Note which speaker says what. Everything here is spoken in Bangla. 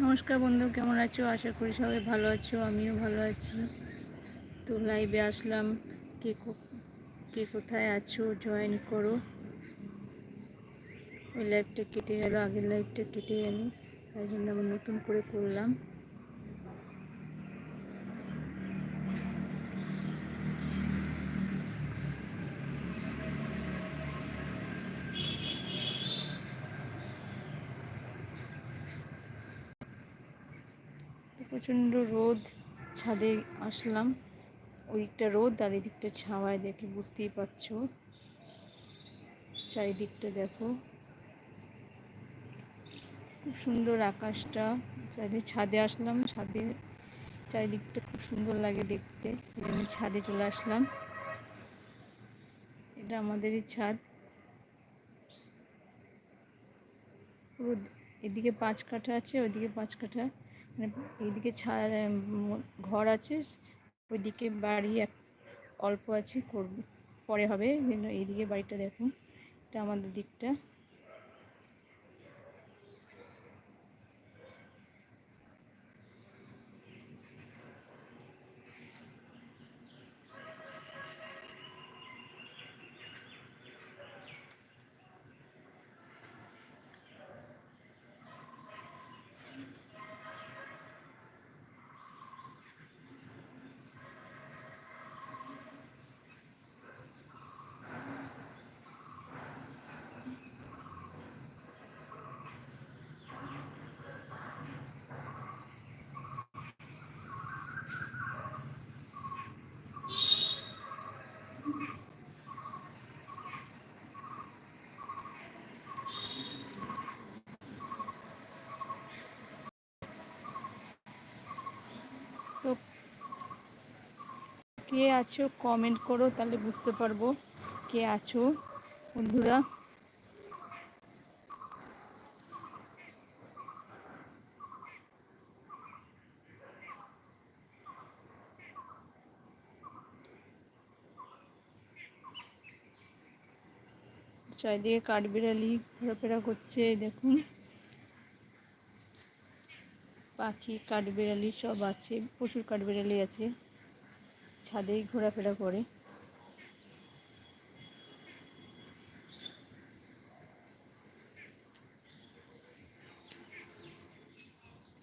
Speaker 1: নমস্কার বন্ধু, কেমন আছো? আশা করি সবাই ভালো আছো, আমিও ভালো আছি। তো লাইভে আসলাম। কে কে কোথায় আছো জয়েন করো। ওই লাইভটা কেটে গেল, আগের লাইভটা কেটে গেল, তাই জন্য আবার নতুন করে করলাম। প্রচণ্ড রোদ, ছাদে আসলাম। ওই দিকটা রোদ আর এদিকটা ছাওয়ায়, দেখে বুঝতেই পারছো। চারিদিকটা দেখো, খুব সুন্দর আকাশটা। ছাদে আসলাম, ছাদে চারিদিকটা খুব সুন্দর লাগে দেখতে, এই জন্য ছাদে চলে আসলাম। এটা আমাদেরই ছাদ। পুরো এদিকে 5 কাঠা আছে, ওইদিকে 5 কাঠা, মানে এইদিকে ঘর আছে, ওইদিকে বাড়ি অল্প আছে, করবে পরে হবে। এইদিকে বাড়িটা দেখুন, এটা আমাদের দিকটা। তো কে আছো কমেন্ট করো, তাহলে বুঝতে পারবো কে আছো বন্ধুরা। চারিদিকে কাঠবিড়ালি ঘোরাফেরা করছে, দেখুন পাখি, কাঠবিড়ালি সব আছে, প্রচুর কাঠবিড়ালি আছে, ছাদেই ঘোরাফেরা করে।